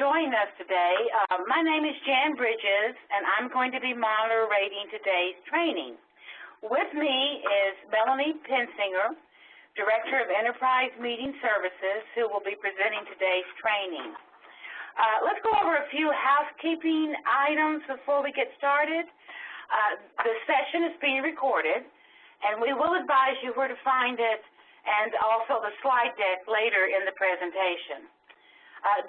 joining us today. My name is Jan Bridges, and I'm going to be moderating today's training. With me is Melanie Pensinger, Director of Enterprise Meeting Services, who will be presenting today's training. Let's go over a few housekeeping items before we get started. The session is being recorded, and we will advise you where to find it and also the slide deck later in the presentation.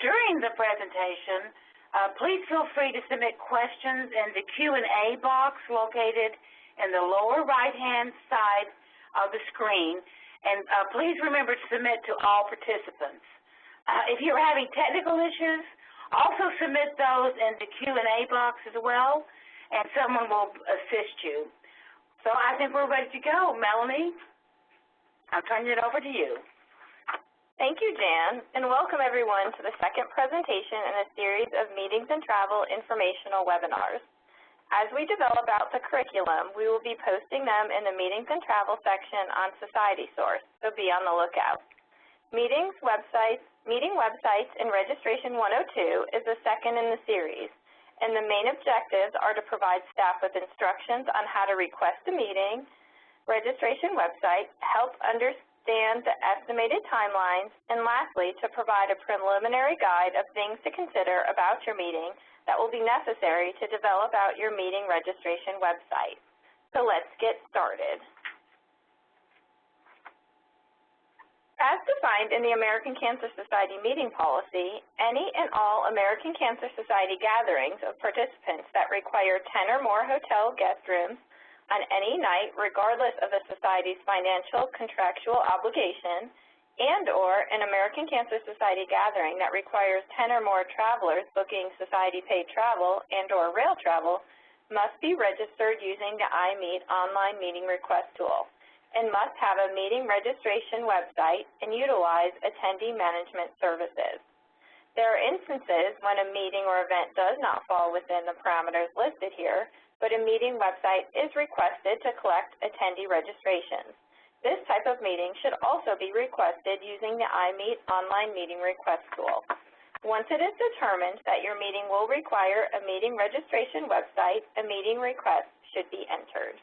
During the presentation, please feel free to submit questions in the Q&A box located in the lower right-hand side of the screen, and please remember to submit to all participants. If you're having technical issues, also submit those in the Q&A box as well, and someone will assist you. So I think we're ready to go. Melanie, I'm turning it over to you. Thank you, Jan, and welcome everyone to the second presentation in a series of meetings and travel informational webinars. As we develop out the curriculum, we will be posting them in the Meetings and Travel section on SocietySource, so be on the lookout. Meeting websites and Registration 102 is the second in the series, and the main objectives are to provide staff with instructions on how to request a meeting, registration website, help understand the estimated timelines, and lastly, to provide a preliminary guide of things to consider about your meeting that will be necessary to develop out your meeting registration website. So let's get started. As defined in the American Cancer Society meeting policy, any and all American Cancer Society gatherings of participants that require 10 or more hotel guest rooms on any night, regardless of the Society's financial contractual obligation, and/or an American Cancer Society gathering that requires 10 or more travelers booking Society-paid travel and/or rail travel must be registered using the iMeet online meeting request tool and must have a meeting registration website and utilize attendee management services. There are instances when a meeting or event does not fall within the parameters listed here, but a meeting website is requested to collect attendee registrations. This type of meeting should also be requested using the iMeet online meeting request tool. Once it is determined that your meeting will require a meeting registration website, a meeting request should be entered.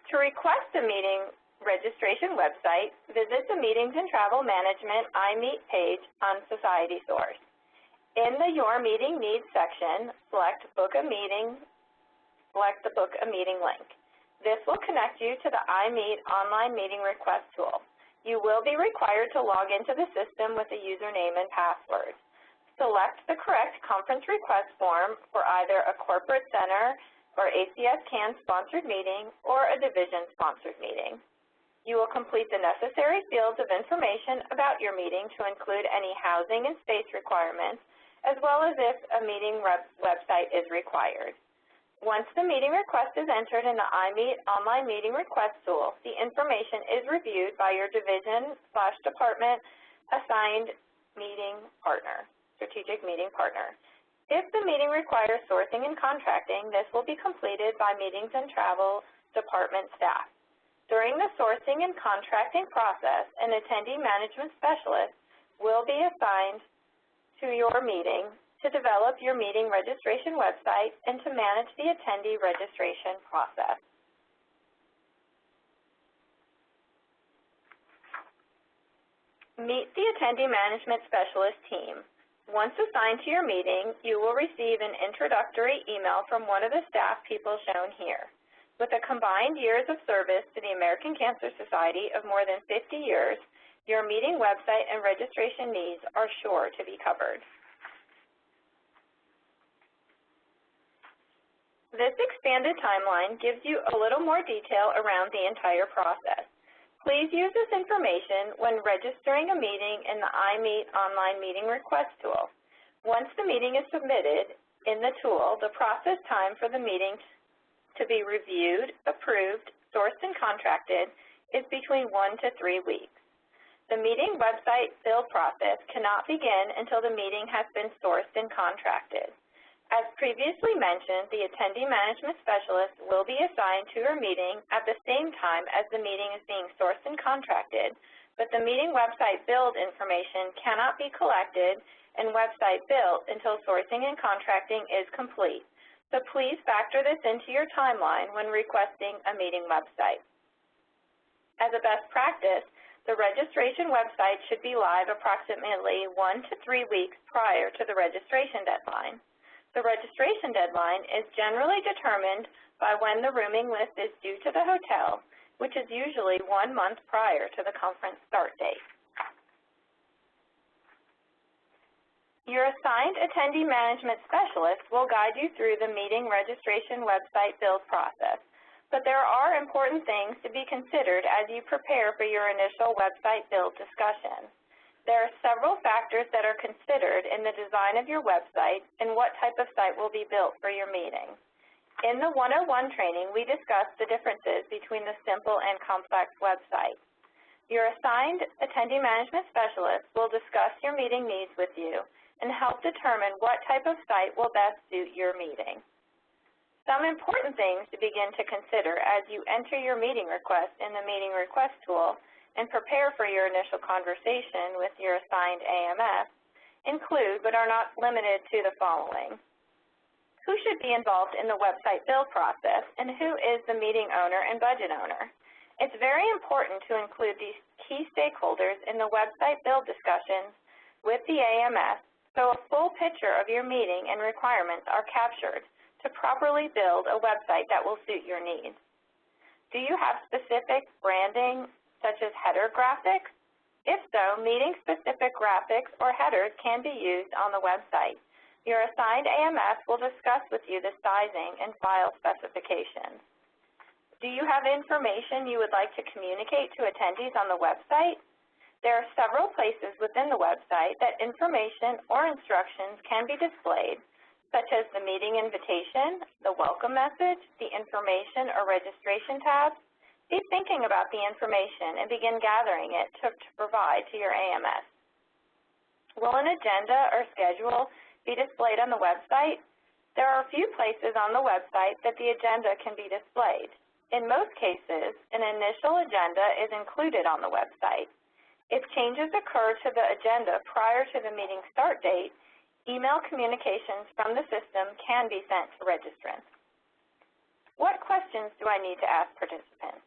To request a meeting registration website, visit the Meetings and Travel Management iMeet page on SocietySource. In the Your Meeting Needs section, select the Book a Meeting link. This will connect you to the iMeet online meeting request tool. You will be required to log into the system with a username and password. Select the correct conference request form for either a corporate center or ACS-CAN sponsored meeting or a division sponsored meeting. You will complete the necessary fields of information about your meeting to include any housing and space requirements, as well as if a meeting website is required. Once the meeting request is entered in the iMeet online meeting request tool, the information is reviewed by your division/department assigned meeting partner, strategic meeting partner. If the meeting requires sourcing and contracting, this will be completed by Meetings and Travel department staff. During the sourcing and contracting process, an attendee management specialist will be assigned to your meeting to develop your meeting registration website and to manage the attendee registration process. Meet the attendee management specialist team. Once assigned to your meeting, you will receive an introductory email from one of the staff people shown here. With a combined years of service to the American Cancer Society of more than 50 years, your meeting website and registration needs are sure to be covered. This expanded timeline gives you a little more detail around the entire process. Please use this information when registering a meeting in the iMeet online meeting request tool. Once the meeting is submitted in the tool, the process time for the meeting to be reviewed, approved, sourced, and contracted is between 1 to 3 weeks. The meeting website build process cannot begin until the meeting has been sourced and contracted. As previously mentioned, the attendee management specialist will be assigned to your meeting at the same time as the meeting is being sourced and contracted, but the meeting website build information cannot be collected and website built until sourcing and contracting is complete. So please factor this into your timeline when requesting a meeting website. As a best practice, the registration website should be live approximately 1 to 3 weeks prior to the registration deadline. The registration deadline is generally determined by when the rooming list is due to the hotel, which is usually 1 month prior to the conference start date. Your assigned attendee management specialist will guide you through the meeting registration website build process, but there are important things to be considered as you prepare for your initial website build discussion. There are several factors that are considered in the design of your website and what type of site will be built for your meeting. In the 101 training, we discussed the differences between the simple and complex website. Your assigned attendee management specialist will discuss your meeting needs with you and help determine what type of site will best suit your meeting. Some important things to begin to consider as you enter your meeting request in the Meeting Request tool and prepare for your initial conversation with your assigned AMS include, but are not limited to, the following. Who should be involved in the website build process, and who is the meeting owner and budget owner? It's very important to include these key stakeholders in the website build discussions with the AMS so a full picture of your meeting and requirements are captured to properly build a website that will suit your needs. Do you have specific branding such as header graphics? If so, meeting-specific graphics or headers can be used on the website. Your assigned AMS will discuss with you the sizing and file specifications. Do you have information you would like to communicate to attendees on the website? There are several places within the website that information or instructions can be displayed, such as the meeting invitation, the welcome message, the information or registration tabs. Be thinking about the information and begin gathering it to provide to your AMS. Will an agenda or schedule be displayed on the website? There are a few places on the website that the agenda can be displayed. In most cases, an initial agenda is included on the website. If changes occur to the agenda prior to the meeting start date, email communications from the system can be sent to registrants. What questions do I need to ask participants?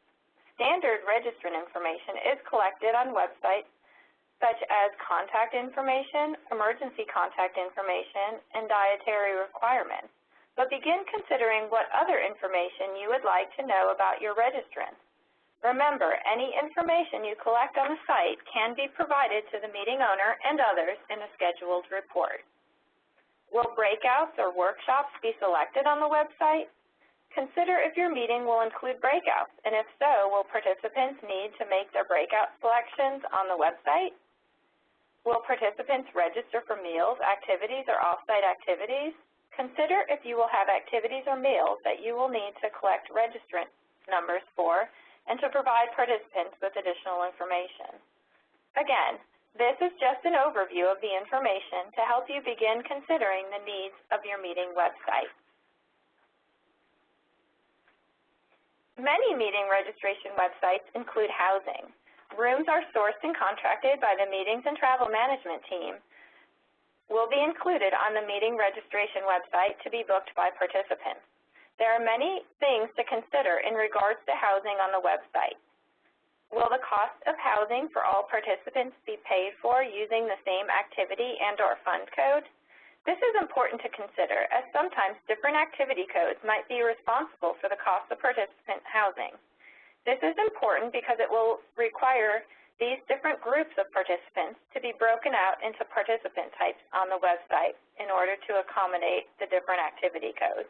Standard registrant information is collected on websites such as contact information, emergency contact information, and dietary requirements. But begin considering what other information you would like to know about your registrants. Remember, any information you collect on the site can be provided to the meeting owner and others in a scheduled report. Will breakouts or workshops be selected on the website? Consider if your meeting will include breakouts, and if so, will participants need to make their breakout selections on the website? Will participants register for meals, activities, or off-site activities? Consider if you will have activities or meals that you will need to collect registrant numbers for and to provide participants with additional information. Again, this is just an overview of the information to help you begin considering the needs of your meeting website. Many meeting registration websites include housing. Rooms are sourced and contracted by the Meetings and Travel Management team will be included on the meeting registration website to be booked by participants. There are many things to consider in regards to housing on the website. Will the cost of housing for all participants be paid for using the same activity and/or fund code? This is important to consider, as sometimes different activity codes might be responsible for the cost of participant housing. This is important because it will require these different groups of participants to be broken out into participant types on the website in order to accommodate the different activity codes.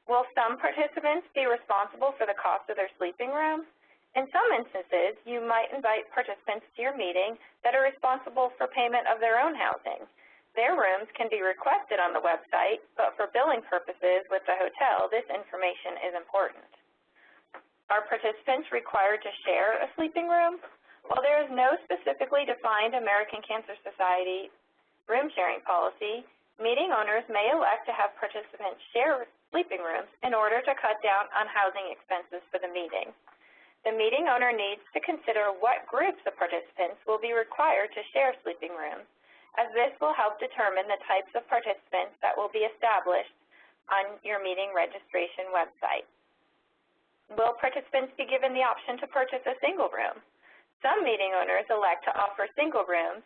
Will some participants be responsible for the cost of their sleeping room? In some instances, you might invite participants to your meeting that are responsible for payment of their own housing. Their rooms can be requested on the website, but for billing purposes with the hotel, this information is important. Are participants required to share a sleeping room? While there is no specifically defined American Cancer Society room sharing policy, Meeting owners may elect to have participants share sleeping rooms in order to cut down on housing expenses for the meeting. The meeting owner needs to consider what groups of participants will be required to share sleeping rooms, as this will help determine the types of participants that will be established on your meeting registration website. Will participants be given the option to purchase a single room? Some meeting owners elect to offer single rooms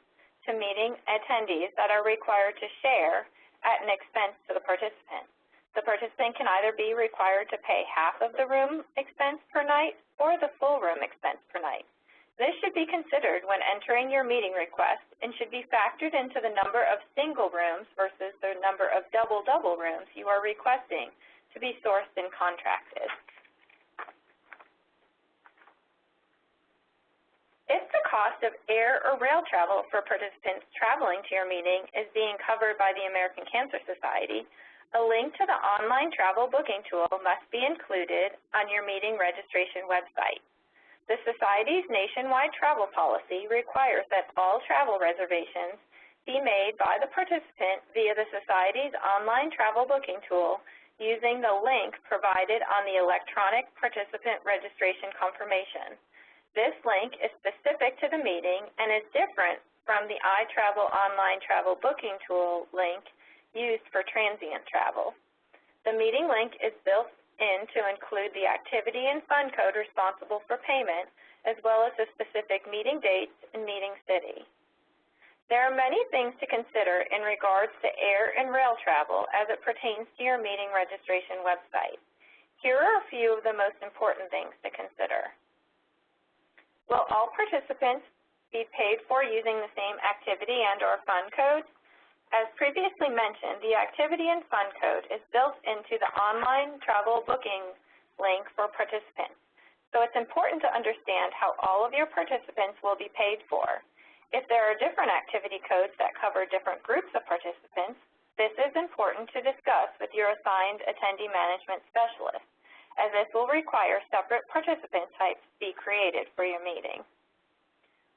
to meeting attendees that are required to share at an expense to the participant. The participant can either be required to pay half of the room expense per night or the full room expense per night. This should be considered when entering your meeting request and should be factored into the number of single rooms versus the number of double-double rooms you are requesting to be sourced and contracted. If the cost of air or rail travel for participants traveling to your meeting is being covered by the American Cancer Society, a link to the online travel booking tool must be included on your meeting registration website. The Society's nationwide travel policy requires that all travel reservations be made by the participant via the Society's online travel booking tool using the link provided on the electronic participant registration confirmation. This link is specific to the meeting and is different from the iTravel online travel booking tool link used for transient travel. The meeting link is built in to include the activity and fund code responsible for payment, as well as the specific meeting dates and meeting city. There are many things to consider in regards to air and rail travel as it pertains to your meeting registration website. Here are a few of the most important things to consider. Will all participants be paid for using the same activity and/or fund code? As previously mentioned, the activity and fund code is built into the online travel booking link for participants. So it's important to understand how all of your participants will be paid for. If there are different activity codes that cover different groups of participants, this is important to discuss with your assigned attendee management specialist, as this will require separate participant types be created for your meeting.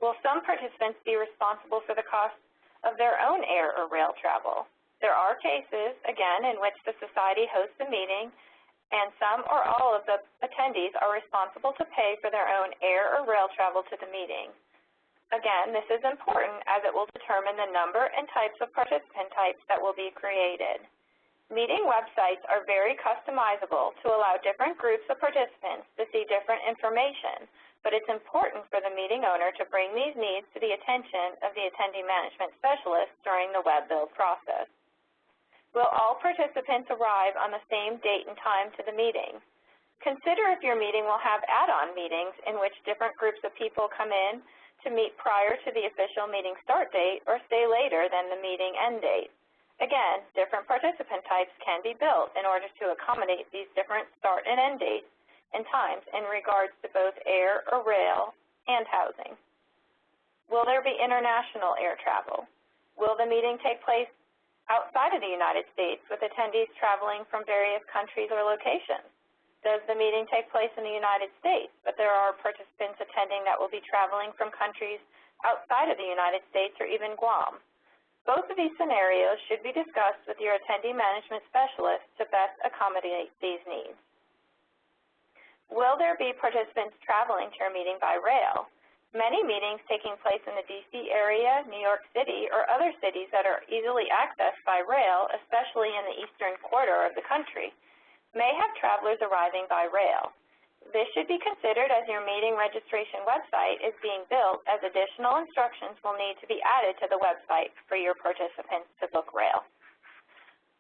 Will some participants be responsible for the cost of their own air or rail travel? There are cases, again, in which the Society hosts a meeting and some or all of the attendees are responsible to pay for their own air or rail travel to the meeting. Again, this is important as it will determine the number and types of participant types that will be created. Meeting websites are very customizable to allow different groups of participants to see different information, but it's important for the meeting owner to bring these needs to the attention of the attendee management specialist during the web build process. Will all participants arrive on the same date and time to the meeting? Consider if your meeting will have add-on meetings in which different groups of people come in to meet prior to the official meeting start date or stay later than the meeting end date. Again, different participant types can be built in order to accommodate these different start and end dates and times in regards to both air or rail and housing. Will there be international air travel? Will the meeting take place outside of the United States with attendees traveling from various countries or locations? Does the meeting take place in the United States, but there are participants attending that will be traveling from countries outside of the United States or even Guam? Both of these scenarios should be discussed with your attendee management specialist to best accommodate these needs. Will there be participants traveling to your meeting by rail? Many meetings taking place in the D.C. area, New York City, or other cities that are easily accessed by rail, especially in the eastern quarter of the country, may have travelers arriving by rail. This should be considered as your meeting registration website is being built, as additional instructions will need to be added to the website for your participants to book rail.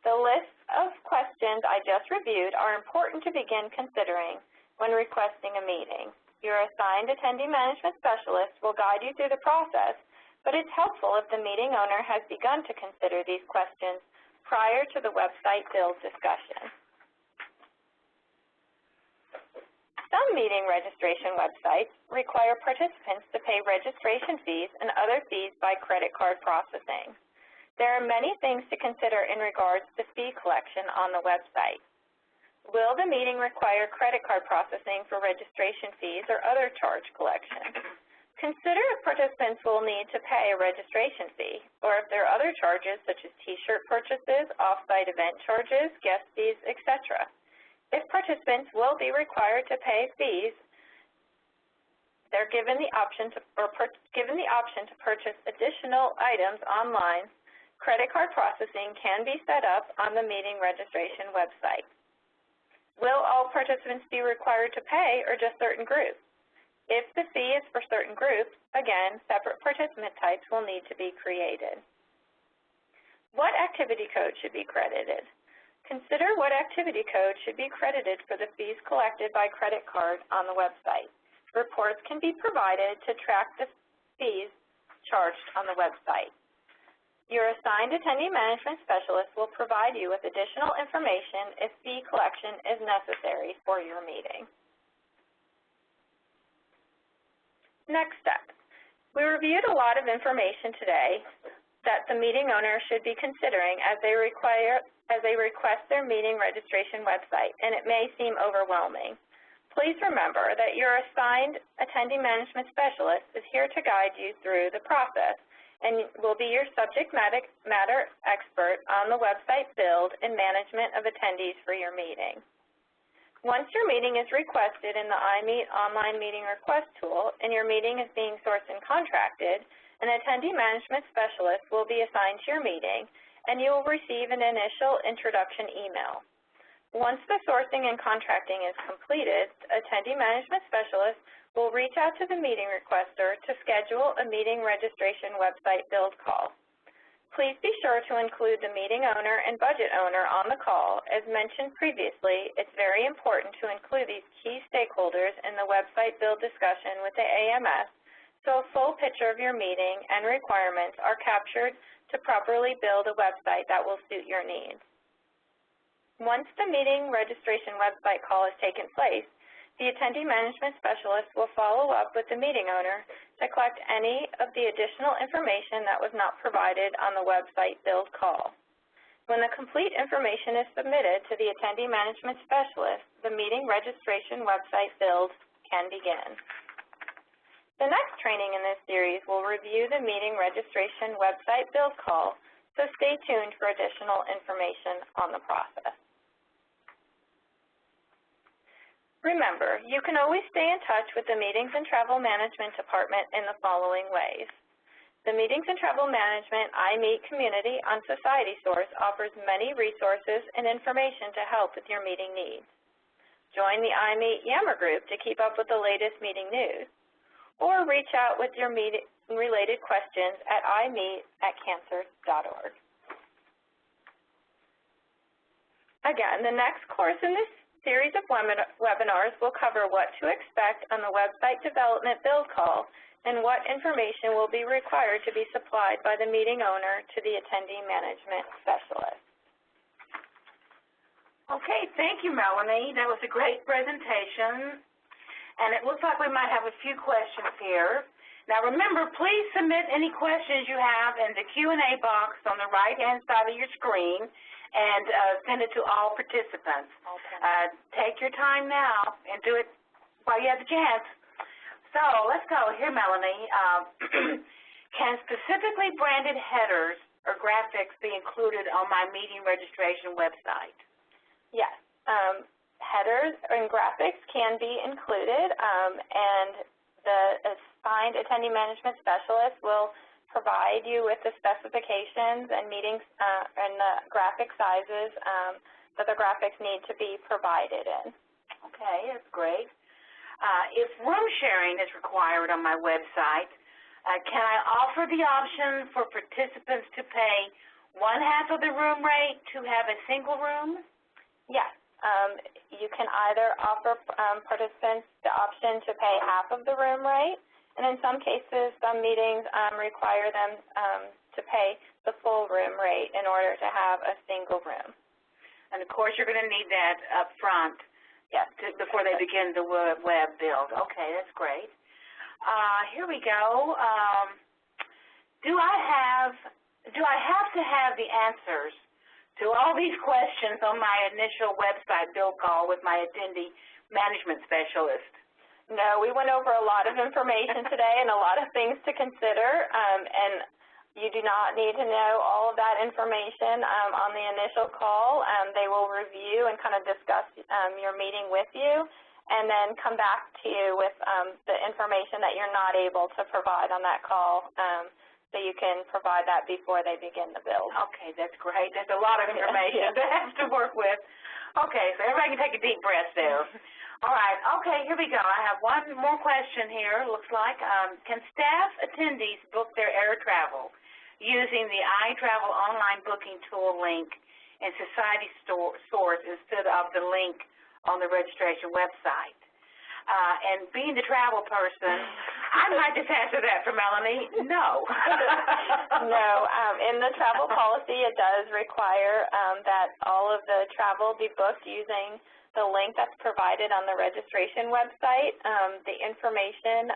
The list of questions I just reviewed are important to begin considering when requesting a meeting. Your assigned attendee management specialist will guide you through the process, but it's helpful if the meeting owner has begun to consider these questions prior to the website build discussion. Some meeting registration websites require participants to pay registration fees and other fees by credit card processing. There are many things to consider in regards to fee collection on the website. Will the meeting require credit card processing for registration fees or other charge collection? Consider if participants will need to pay a registration fee, or if there are other charges such as T-shirt purchases, off-site event charges, guest fees, etc. If participants will be required to pay fees, they're given the option to purchase additional items online. Credit card processing can be set up on the meeting registration website. Will all participants be required to pay, or just certain groups? If the fee is for certain groups, again, separate participant types will need to be created. What activity code should be credited? Consider what activity code should be credited for the fees collected by credit card on the website. Reports can be provided to track the fees charged on the website. Your assigned attendee management specialist will provide you with additional information if fee collection is necessary for your meeting. Next step. We reviewed a lot of information today that the meeting owner should be considering as they request their meeting registration website, and it may seem overwhelming. Please remember that your assigned attendee management specialist is here to guide you through the process and will be your subject matter expert on the website build and management of attendees for your meeting. Once your meeting is requested in the iMeet online meeting request tool and your meeting is being sourced and contracted, an attendee management specialist will be assigned to your meeting and you will receive an initial introduction email. Once the sourcing and contracting is completed, the attendee management specialist will reach out to the meeting requester to schedule a meeting registration website build call. Please be sure to include the meeting owner and budget owner on the call. As mentioned previously, it's very important to include these key stakeholders in the website build discussion with the AMS so a full picture of your meeting and requirements are captured to properly build a website that will suit your needs. Once the meeting registration website call has taken place, the attendee management specialist will follow up with the meeting owner to collect any of the additional information that was not provided on the website build call. When the complete information is submitted to the attendee management specialist, the meeting registration website build can begin. The next training in this series will review the meeting registration website build call, so stay tuned for additional information on the process. Remember, you can always stay in touch with the Meetings and Travel Management Department in the following ways. The Meetings and Travel Management iMeet community on SocietySource offers many resources and information to help with your meeting needs. Join the iMeet Yammer group to keep up with the latest meeting news, or reach out with your meeting-related questions at imeet@cancer.org. Again, the next course in this series of webinars will cover what to expect on the website development build call and what information will be required to be supplied by the meeting owner to the attendee management specialist. Okay, thank you, Melanie. That was a great presentation, and it looks like we might have a few questions here. Now remember, please submit any questions you have in the Q&A box on the right-hand side of your screen, and send it to all participants. Take your time now and do it while you have the chance. So let's go. Here, Melanie. Can specifically branded headers or graphics be included on my meeting registration website? Yes. Headers and graphics can be included, and the assigned attendee management specialist will provide you with the specifications and meetings and the graphic sizes that the graphics need to be provided in. Okay, that's great. If room sharing is required on my website, can I offer the option for participants to pay 1/2 of the room rate to have a single room? Yes. You can either offer participants the option to pay half of the room rate, and in some cases, some meetings require them to pay the full room rate in order to have a single room. And of course, you're going to need that up front, yes, before they begin the web build. Okay, that's great. Here we go. Do I have to have the answers to all these questions on my initial website build call with my attendee management specialist? No, we went over a lot of information today and a lot of things to consider, and you do not need to know all of that information on the initial call. They will review and kind of discuss your meeting with you, and then come back to you with the information that you're not able to provide on that call, so you can provide that before they begin the build. Okay, that's great. That's a lot of information to have to work with. Okay, so everybody can take a deep breath there. All right, okay, here we go. I have one more question here, looks like. Can staff attendees book their air travel using the iTravel online booking tool link in Society Source instead of the link on the registration website? And being the travel person, I might just answer that for Melanie. No. No. In the travel policy, it does require that all of the travel be booked using the link that's provided on the registration website. The information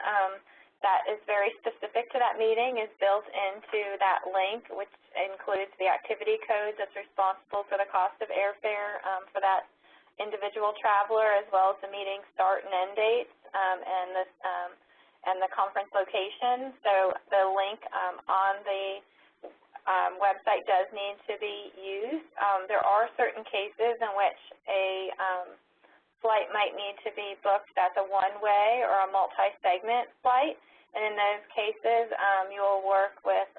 that is very specific to that meeting is built into that link, which includes the activity codes that's responsible for the cost of airfare for that individual traveler, as well as the meeting start and end dates and the conference location. So the link on the website does need to be used. There are certain cases in which a flight might need to be booked as a one-way or a multi-segment flight, and in those cases you will work with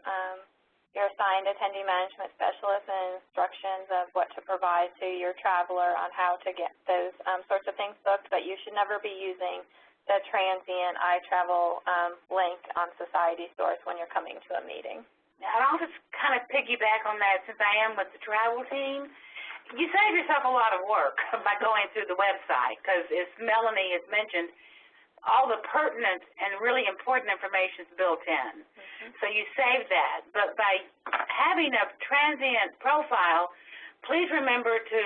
your assigned attendee management specialist and instructions of what to provide to your traveler on how to get those sorts of things booked, but you should never be using the transient iTravel link on Society Source when you're coming to a meeting. And I'll just kind of piggyback on that since I am with the travel team. You save yourself a lot of work by going through the website because, as Melanie has mentioned, all the pertinent and really important information is built in. So you save that. But by having a transient profile, please remember to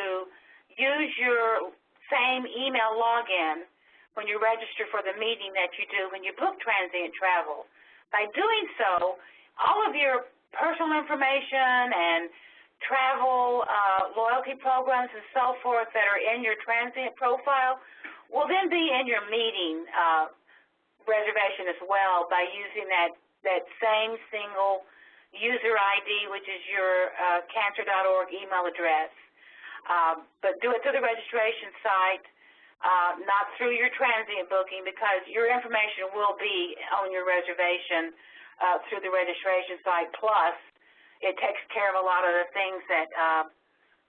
use your same email login when you register for the meeting that you do when you book transient travel. By doing so, all of your personal information and travel loyalty programs and so forth that are in your transient profile will then be in your meeting reservation as well by using that same single user ID, which is your cancer.org email address. But do it through the registration site, not through your transient booking, because your information will be on your reservation through the registration site. Plus, it takes care of a lot of the things that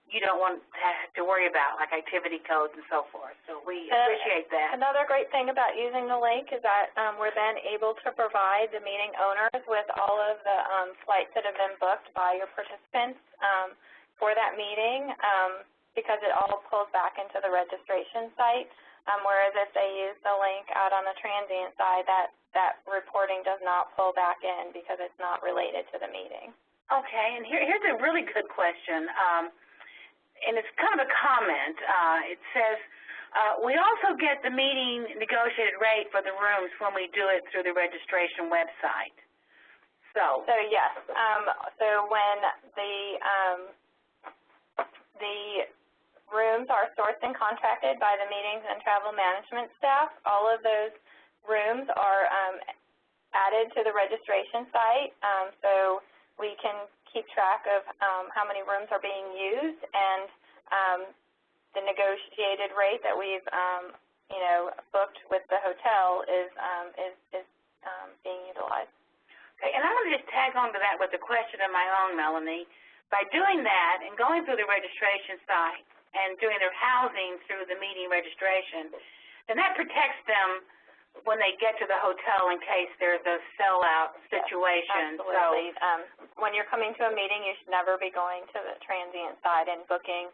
you don't want to have to worry about, like activity codes and so forth. So we appreciate that. Another great thing about using the link is that we're then able to provide the meeting owners with all of the flights that have been booked by your participants for that meeting, because it all pulls back into the registration site. Whereas if they use the link out on the transient side, that reporting does not pull back in because it's not related to the meeting. Okay, and here's a really good question, and it's kind of a comment. It says, we also get the meeting negotiated rate for the rooms when we do it through the registration website. So yes, so when the rooms are sourced and contracted by the meetings and travel management staff, all of those rooms are added to the registration site, so we can keep track of how many rooms are being used, and the negotiated rate that we've booked with the hotel is being utilized. Okay, and I'm going to just tag on to that with a question of my own, Melanie. By doing that and going through the registration site and doing their housing through the meeting registration, then that protects them when they get to the hotel in case there's a sellout situation. Absolutely. So, when you're coming to a meeting, you should never be going to the transient side and booking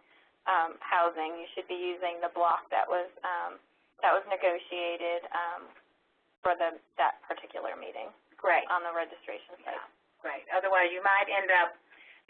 housing. You should be using the block that was negotiated for that particular meeting. Great. On the registration site. Yeah. Great. Otherwise, you might end up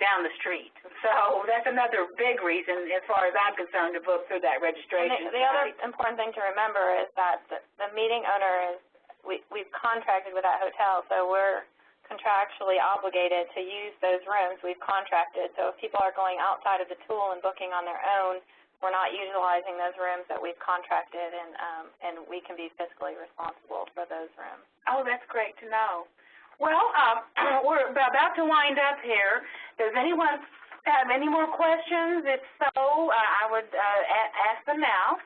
down the street. So that's another big reason, as far as I'm concerned, to book through that registration. And the other important thing to remember is that the meeting owner we've contracted with that hotel, so we're contractually obligated to use those rooms we've contracted. So if people are going outside of the tool and booking on their own, we're not utilizing those rooms that we've contracted, and we can be fiscally responsible for those rooms. Oh, that's great to know. Well, we're about to wind up here. Does anyone have any more questions? If so, I would ask them now.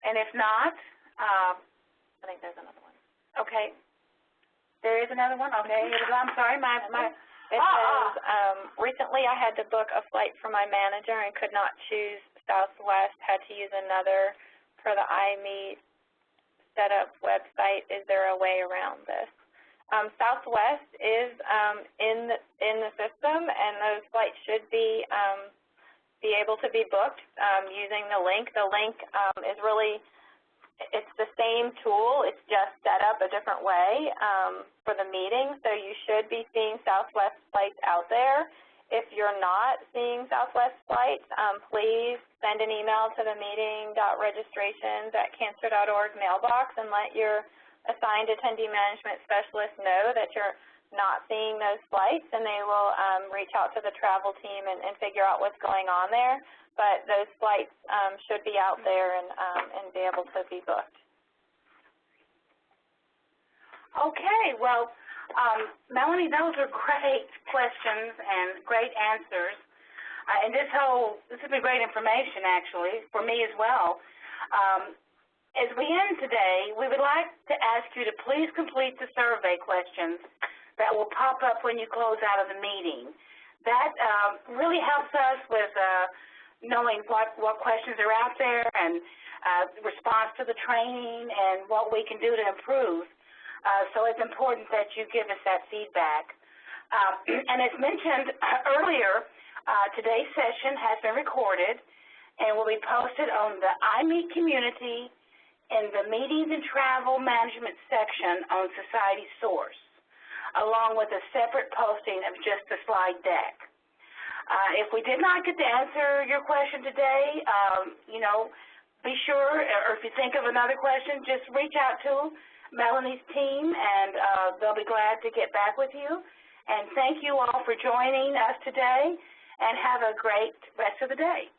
And if not, I think there's another one. Okay. There is another one? Okay. I'm sorry. It says, recently I had to book a flight for my manager and could not choose Southwest, had to use another per the iMeet setup website. Is there a way around this? Southwest is in the system, and those flights should be able to be booked using the link. The link is really, it's the same tool, it's just set up a different way for the meeting, so you should be seeing Southwest flights out there. If you're not seeing Southwest flights, please send an email to the meeting.registrations@cancer.org mailbox and let your assigned attendee management specialist know that you're not seeing those flights, and they will reach out to the travel team and figure out what's going on there. But those flights should be out there and be able to be booked. Okay. Well, Melanie, those are great questions and great answers. And this has been great information, actually, for me as well. As we end today, we would like to ask you to please complete the survey questions that will pop up when you close out of the meeting. That really helps us with knowing what questions are out there and response to the training and what we can do to improve. So it's important that you give us that feedback. And as mentioned earlier, today's session has been recorded and will be posted on the iMeet community in the Meetings and Travel Management section on Society Source, along with a separate posting of just the slide deck. If we did not get to answer your question today, be sure, or if you think of another question, just reach out to Melanie's team, and they'll be glad to get back with you. And thank you all for joining us today, and have a great rest of the day.